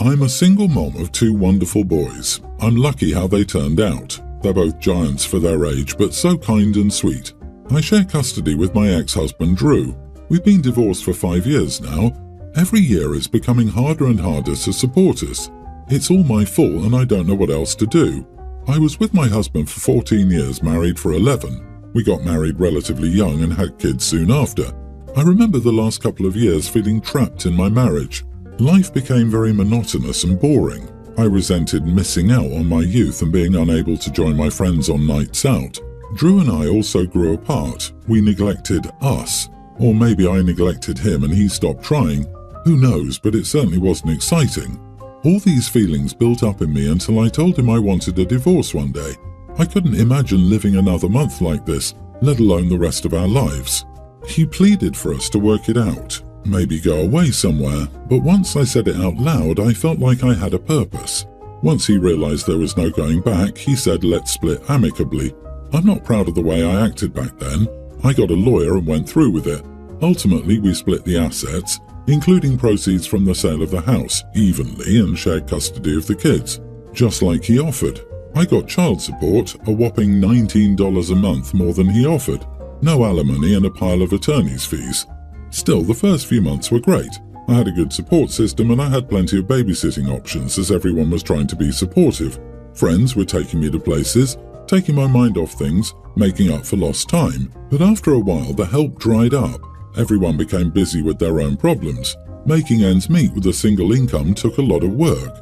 I'm a single mom of two wonderful boys. I'm lucky how they turned out. They're both giants for their age, but so kind and sweet. I share custody with my ex-husband Drew. We've been divorced for 5 years now. Every year it's becoming harder and harder to support us. It's all my fault and I don't know what else to do. I was with my husband for 14 years, married for 11. We got married relatively young and had kids soon after. I remember the last couple of years feeling trapped in my marriage. Life became very monotonous and boring. I resented missing out on my youth and being unable to join my friends on nights out. Drew and I also grew apart. We neglected us. Or maybe I neglected him and he stopped trying. Who knows, but it certainly wasn't exciting. All these feelings built up in me until I told him I wanted a divorce one day. I couldn't imagine living another month like this, let alone the rest of our lives. He pleaded for us to work it out. Maybe go away somewhere, but once I said it out loud, I felt like I had a purpose. Once he realized there was no going back, he said let's split amicably. I'm not proud of the way I acted back then. I got a lawyer and went through with it. Ultimately, we split the assets, including proceeds from the sale of the house, evenly and shared custody of the kids, just like he offered. I got child support, a whopping $19 a month more than he offered, no alimony and a pile of attorney's fees. Still, the first few months were great. I had a good support system and I had plenty of babysitting options as everyone was trying to be supportive. Friends were taking me to places, taking my mind off things, making up for lost time. But after a while, the help dried up. Everyone became busy with their own problems. Making ends meet with a single income took a lot of work.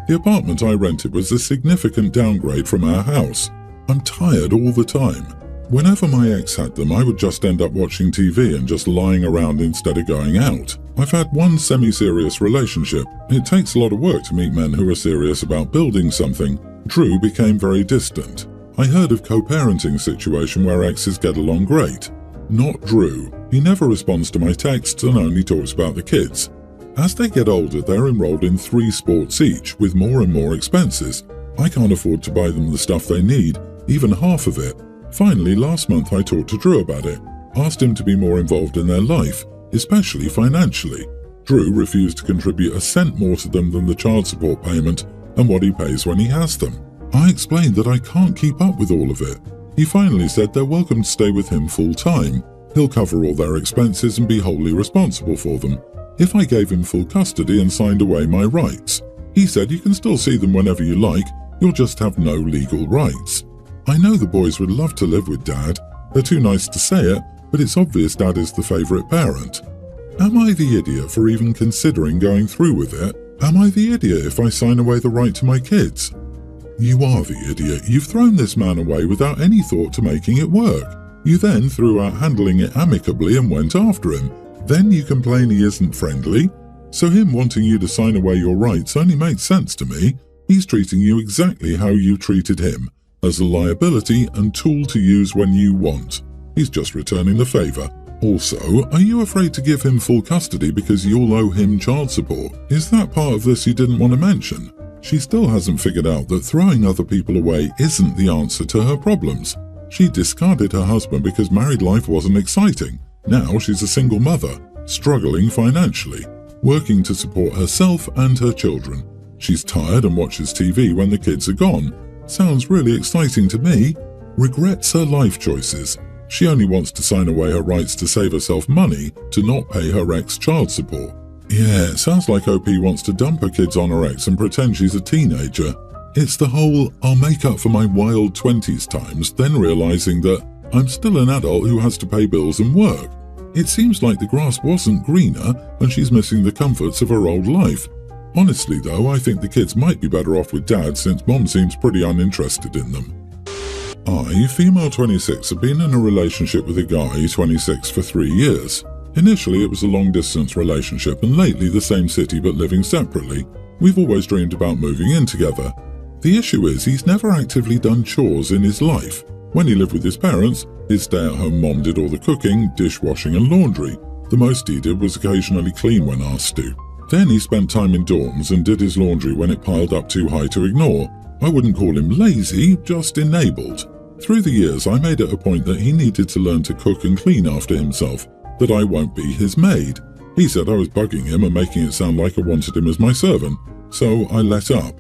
The apartment I rented was a significant downgrade from our house. I'm tired all the time. Whenever my ex had them, I would just end up watching TV and just lying around instead of going out. I've had one semi-serious relationship. It takes a lot of work to meet men who are serious about building something. Drew became very distant. I heard of co-parenting situation where exes get along great. Not Drew. He never responds to my texts and only talks about the kids. As they get older, they're enrolled in 3 sports each, with more and more expenses. I can't afford to buy them the stuff they need, even half of it. Finally, last month I talked to Drew about it, asked him to be more involved in their life, especially financially. Drew refused to contribute a cent more to them than the child support payment and what he pays when he has them. I explained that I can't keep up with all of it. He finally said they're welcome to stay with him full time. He'll cover all their expenses and be wholly responsible for them. If I gave him full custody and signed away my rights. He said you can still see them whenever you like, you'll just have no legal rights. I know the boys would love to live with Dad. They're too nice to say it, but it's obvious Dad is the favourite parent. Am I the idiot for even considering going through with it? Am I the idiot if I sign away the right to my kids? You are the idiot. You've thrown this man away without any thought to making it work. You then threw out handling it amicably and went after him. Then you complain he isn't friendly. So him wanting you to sign away your rights only makes sense to me. He's treating you exactly how you treated him, as a liability and tool to use when you want. He's just returning the favour. Also, are you afraid to give him full custody because you'll owe him child support? Is that part of this you didn't want to mention? She still hasn't figured out that throwing other people away isn't the answer to her problems. She discarded her husband because married life wasn't exciting. Now she's a single mother, struggling financially, working to support herself and her children. She's tired and watches TV when the kids are gone. Sounds really exciting to me. Regrets her life choices. She only wants to sign away her rights to save herself money to not pay her ex child support. Yeah, it sounds like OP wants to dump her kids on her ex and pretend she's a teenager. It's the whole, I'll make up for my wild 20s times, then realizing that I'm still an adult who has to pay bills and work. It seems like the grass wasn't greener and she's missing the comforts of her old life. Honestly though, I think the kids might be better off with Dad since Mom seems pretty uninterested in them. I, female 26, have been in a relationship with a guy, 26, for 3 years. Initially it was a long-distance relationship and lately the same city but living separately. We've always dreamed about moving in together. The issue is he's never actively done chores in his life. When he lived with his parents, his stay-at-home mom did all the cooking, dishwashing and laundry. The most he did was occasionally clean when asked to. Then he spent time in dorms and did his laundry when it piled up too high to ignore. I wouldn't call him lazy, just enabled. Through the years I made it a point that he needed to learn to cook and clean after himself, that I won't be his maid. He said I was bugging him and making it sound like I wanted him as my servant, so I let up.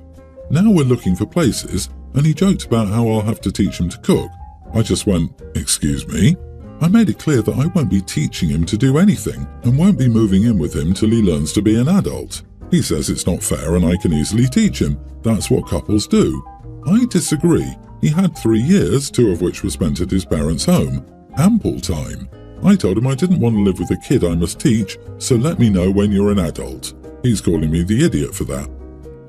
Now we're looking for places, and he joked about how I'll have to teach him to cook. I just went, "Excuse me?" I made it clear that I won't be teaching him to do anything and won't be moving in with him till he learns to be an adult. He says it's not fair and I can easily teach him. That's what couples do. I disagree. He had 3 years, 2 of which were spent at his parents' home. Ample time. I told him I didn't want to live with a kid I must teach, so let me know when you're an adult. He's calling me the idiot for that.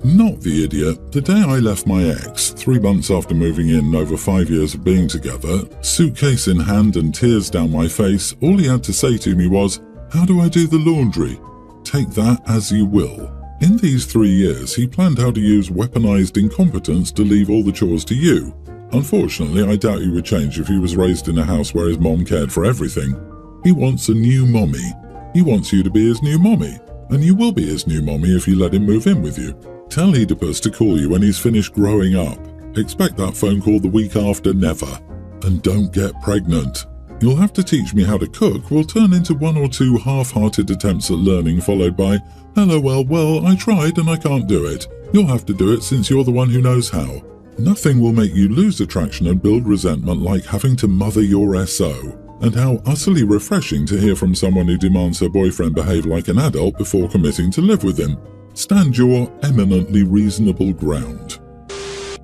Not the idiot. The day I left my ex, 3 months after moving in over 5 years of being together, suitcase in hand and tears down my face, all he had to say to me was, "How do I do the laundry?" Take that as you will. In these 3 years, he planned how to use weaponized incompetence to leave all the chores to you. Unfortunately, I doubt he would change if he was raised in a house where his mom cared for everything. He wants a new mommy. He wants you to be his new mommy, and you will be his new mommy if you let him move in with you. Tell Oedipus to call you when he's finished growing up. Expect that phone call the week after never. And don't get pregnant. You'll have to teach me how to cook will turn into 1 or 2 half-hearted attempts at learning followed by, well, I tried and I can't do it. You'll have to do it since you're the one who knows how. Nothing will make you lose attraction and build resentment like having to mother your SO. And how utterly refreshing to hear from someone who demands her boyfriend behave like an adult before committing to live with him. Stand your eminently reasonable ground.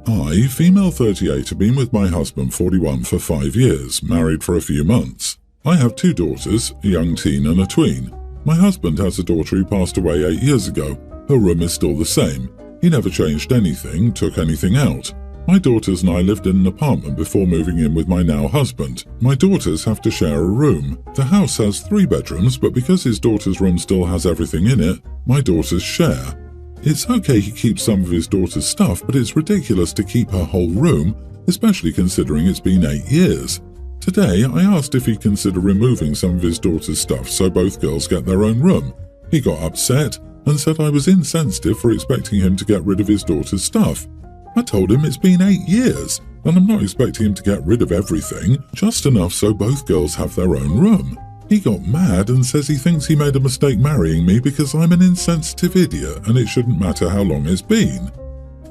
I, female 38, have been with my husband 41 for 5 years, married for a few months. I have 2 daughters, a young teen and a tween. My husband has a daughter who passed away 8 years ago. Her room is still the same. He never changed anything, took anything out. My daughters and I lived in an apartment before moving in with my now husband. My daughters have to share a room. The house has 3 bedrooms, but because his daughter's room still has everything in it, my daughters share. It's okay he keeps some of his daughter's stuff, but it's ridiculous to keep her whole room, especially considering it's been 8 years. Today, I asked if he'd consider removing some of his daughter's stuff so both girls get their own room. He got upset and said I was insensitive for expecting him to get rid of his daughter's stuff. I told him it's been 8 years, and I'm not expecting him to get rid of everything, just enough so both girls have their own room. He got mad and says he thinks he made a mistake marrying me because I'm an insensitive idiot and it shouldn't matter how long it's been.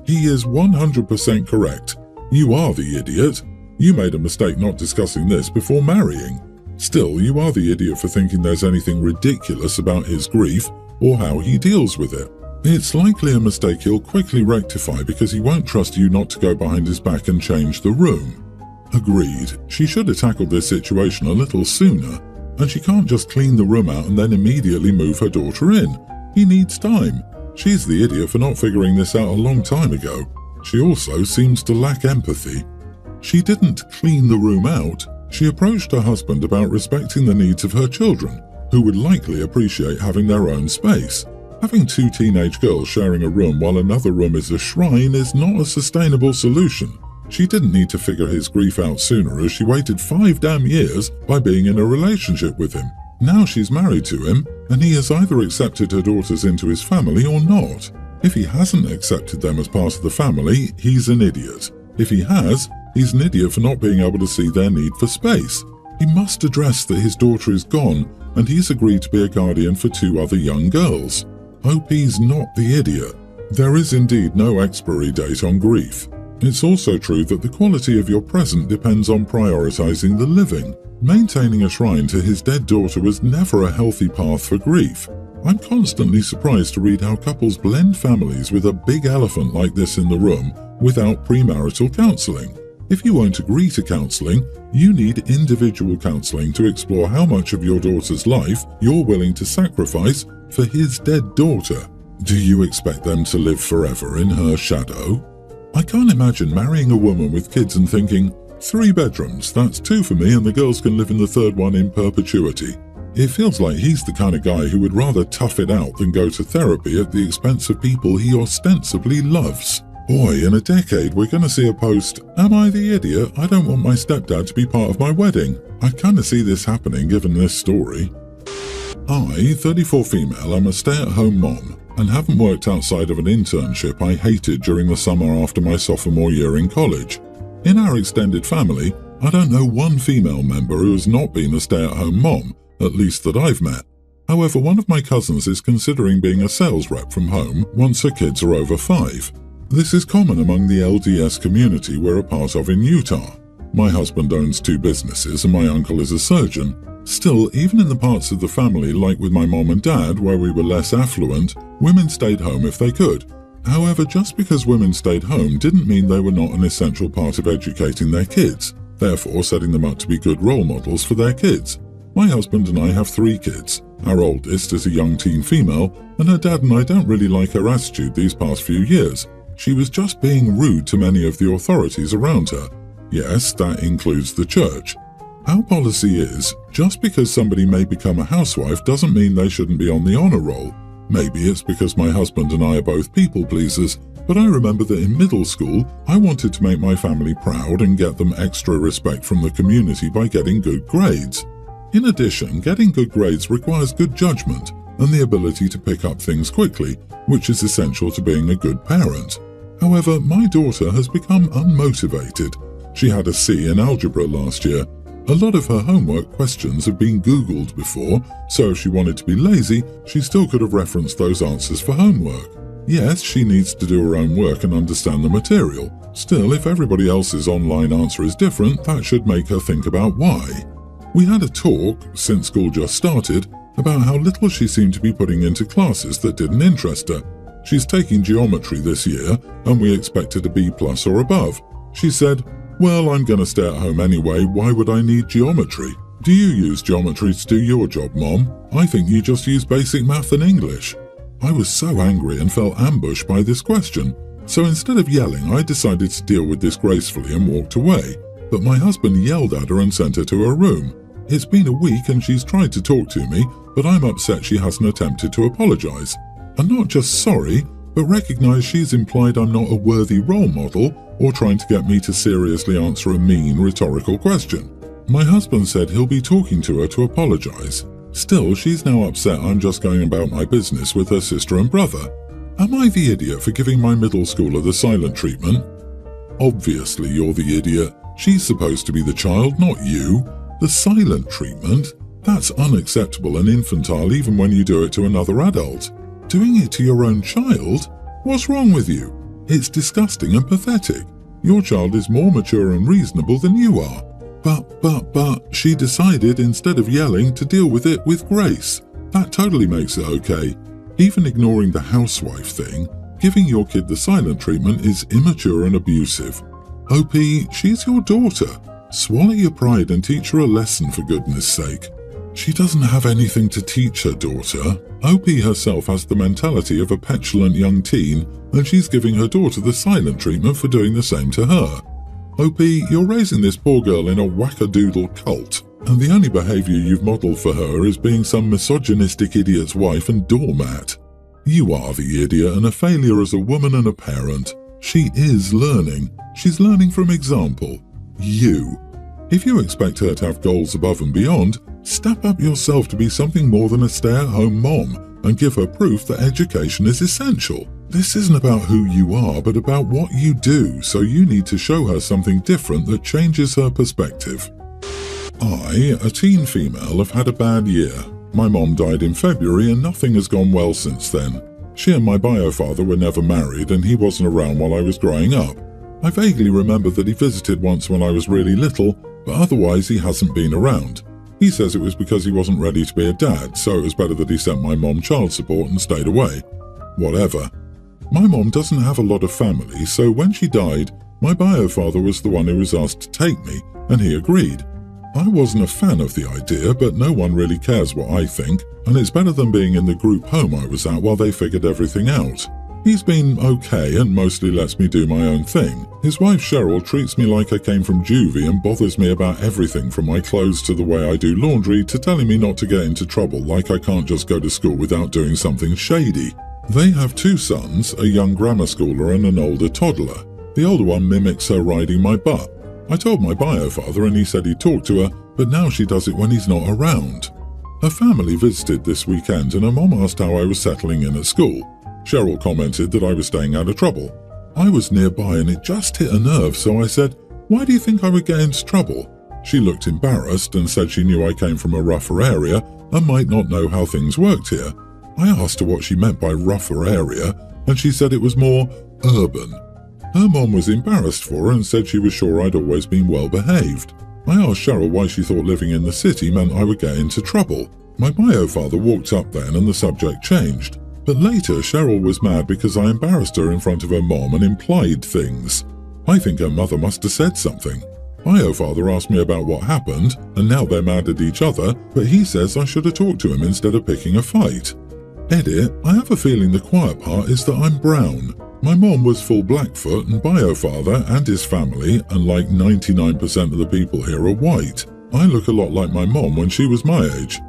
He is 100% correct. You are the idiot. You made a mistake not discussing this before marrying. Still, you are the idiot for thinking there's anything ridiculous about his grief or how he deals with it. It's likely a mistake he'll quickly rectify because he won't trust you not to go behind his back and change the room. Agreed. She should have tackled this situation a little sooner, and she can't just clean the room out and then immediately move her daughter in. He needs time. She's the idiot for not figuring this out a long time ago. She also seems to lack empathy. She didn't clean the room out. She approached her husband about respecting the needs of her children, who would likely appreciate having their own space. Having 2 teenage girls sharing a room while another room is a shrine is not a sustainable solution. She didn't need to figure his grief out sooner as she waited 5 damn years by being in a relationship with him. Now she's married to him, and he has either accepted her daughters into his family or not. If he hasn't accepted them as part of the family, he's an idiot. If he has, he's an idiot for not being able to see their need for space. He must address that his daughter is gone, and he's agreed to be a guardian for 2 other young girls. Hope he's not the idiot. There is indeed no expiry date on grief. It's also true that the quality of your present depends on prioritizing the living. Maintaining a shrine to his dead daughter was never a healthy path for grief. I'm constantly surprised to read how couples blend families with a big elephant like this in the room without premarital counseling. If you won't agree to counseling, you need individual counseling to explore how much of your daughter's life you're willing to sacrifice for his dead daughter. Do you expect them to live forever in her shadow? I can't imagine marrying a woman with kids and thinking, 3 bedrooms, that's 2 for me and the girls can live in the 3rd one in perpetuity. It feels like he's the kind of guy who would rather tough it out than go to therapy at the expense of people he ostensibly loves. Boy, in a decade we're going to see a post, "Am I the idiot? I don't want my stepdad to be part of my wedding." I kind of see this happening given this story. I, 34 female, am a stay-at-home mom and haven't worked outside of an internship I hated during the summer after my sophomore year in college. In our extended family, I don't know one female member who has not been a stay-at-home mom, at least that I've met. However, one of my cousins is considering being a sales rep from home once her kids are over 5. This is common among the LDS community we're a part of in Utah. My husband owns 2 businesses and my uncle is a surgeon. Still, even in the parts of the family like with my mom and dad where we were less affluent, women stayed home if they could. However, just because women stayed home didn't mean they were not an essential part of educating their kids, therefore setting them up to be good role models for their kids. My husband and I have 3 kids. Our oldest is a young teen female, and her dad and I don't really like her attitude these past few years. She was just being rude to many of the authorities around her. Yes, that includes the church. Our policy is, just because somebody may become a housewife doesn't mean they shouldn't be on the honor roll. Maybe it's because my husband and I are both people pleasers, but I remember that in middle school, I wanted to make my family proud and get them extra respect from the community by getting good grades. In addition, getting good grades requires good judgment and the ability to pick up things quickly, which is essential to being a good parent. However, my daughter has become unmotivated. She had a C in algebra last year. A lot of her homework questions have been Googled before, so if she wanted to be lazy, she still could have referenced those answers for homework. Yes, she needs to do her own work and understand the material. Still, if everybody else's online answer is different, that should make her think about why. We had a talk, since school just started, about how little she seemed to be putting into classes that didn't interest her. She's taking geometry this year, and we expected a B+ or above. She said, "Well, I'm going to stay at home anyway, why would I need geometry? Do you use geometry to do your job, Mom? I think you just use basic math and English." I was so angry and felt ambushed by this question, so instead of yelling, I decided to deal with this gracefully and walked away. But my husband yelled at her and sent her to her room. It's been a week and she's tried to talk to me, but I'm upset she hasn't attempted to apologize. I'm not just sorry, but recognize she's implied I'm not a worthy role model or trying to get me to seriously answer a mean rhetorical question. My husband said he'll be talking to her to apologize. Still, she's now upset I'm just going about my business with her sister and brother. Am I the idiot for giving my middle schooler the silent treatment? Obviously you're the idiot. She's supposed to be the child, not you. The silent treatment? That's unacceptable and infantile even when you do it to another adult. Doing it to your own child? What's wrong with you? It's disgusting and pathetic. Your child is more mature and reasonable than you are. But, she decided instead of yelling to deal with it with grace. That totally makes it okay. Even ignoring the housewife thing, giving your kid the silent treatment is immature and abusive. OP, she's your daughter. Swallow your pride and teach her a lesson for goodness sake. She doesn't have anything to teach her daughter. OP herself has the mentality of a petulant young teen, and she's giving her daughter the silent treatment for doing the same to her. OP, you're raising this poor girl in a wackadoodle cult, and the only behavior you've modeled for her is being some misogynistic idiot's wife and doormat. You are the idiot and a failure as a woman and a parent. She is learning. She's learning from example. You. If you expect her to have goals above and beyond, step up yourself to be something more than a stay-at-home mom and give her proof that education is essential. This isn't about who you are, but about what you do, so you need to show her something different that changes her perspective. I, a teen female, have had a bad year. My mom died in February and nothing has gone well since then. She and my bio-father were never married and he wasn't around while I was growing up. I vaguely remember that he visited once when I was really little, but otherwise he hasn't been around. He says it was because he wasn't ready to be a dad, so it was better that he sent my mom child support and stayed away. Whatever. My mom doesn't have a lot of family, so when she died, my bio-father was the one who was asked to take me, and he agreed. I wasn't a fan of the idea, but no one really cares what I think, and it's better than being in the group home I was at while they figured everything out. He's been okay and mostly lets me do my own thing. His wife Cheryl treats me like I came from juvie and bothers me about everything from my clothes to the way I do laundry to telling me not to get into trouble, like I can't just go to school without doing something shady. They have 2 sons, a young grammar schooler and an older toddler. The older one mimics her riding my butt. I told my bio-father and he said he'd talk to her, but now she does it when he's not around. Her family visited this weekend and her mom asked how I was settling in at school. Cheryl commented that I was staying out of trouble. I was nearby and it just hit a nerve, so I said, "Why do you think I would get into trouble?" She looked embarrassed and said she knew I came from a rougher area and might not know how things worked here. I asked her what she meant by rougher area, and she said it was more urban. Her mom was embarrassed for her and said she was sure I'd always been well behaved. I asked Cheryl why she thought living in the city meant I would get into trouble. My bio father walked up then and the subject changed. But later Cheryl was mad because I embarrassed her in front of her mom and implied things. I think her mother must have said something. Bio father asked me about what happened, and now they're mad at each other, but he says I should have talked to him instead of picking a fight. Edit, I have a feeling the quiet part is that I'm brown. My mom was full Blackfoot and bio father and his family, and like 99% of the people here are white. I look a lot like my mom when she was my age.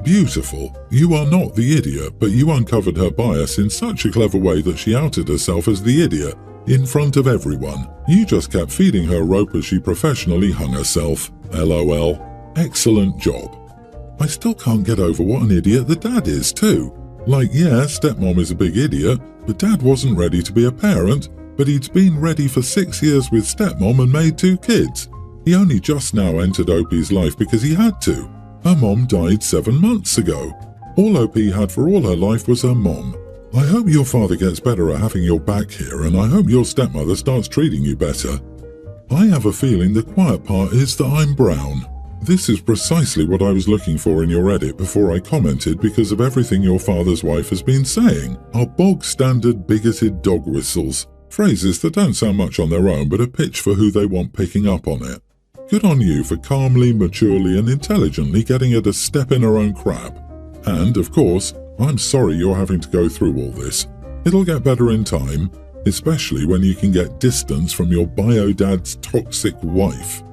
Beautiful. You are not the idiot, but you uncovered her bias in such a clever way that she outed herself as the idiot in front of everyone. You just kept feeding her rope as she professionally hung herself. LOL. Excellent job. I still can't get over what an idiot the dad is too. Like, yeah, stepmom is a big idiot, but dad wasn't ready to be a parent, but he'd been ready for 6 years with stepmom and made 2 kids. He only just now entered Opie's life because he had to. Her mom died 7 months ago. All Opie had for all her life was her mom. I hope your father gets better at having your back here, and I hope your stepmother starts treating you better. I have a feeling the quiet part is that I'm brown. This is precisely what I was looking for in your edit before I commented because of everything your father's wife has been saying. Are bog-standard bigoted dog whistles. Phrases that don't sound much on their own but a pitch for who they want picking up on it. Good on you for calmly, maturely and intelligently getting her to step in her own crap. And, of course, I'm sorry you're having to go through all this. It'll get better in time, especially when you can get distance from your bio dad's toxic wife.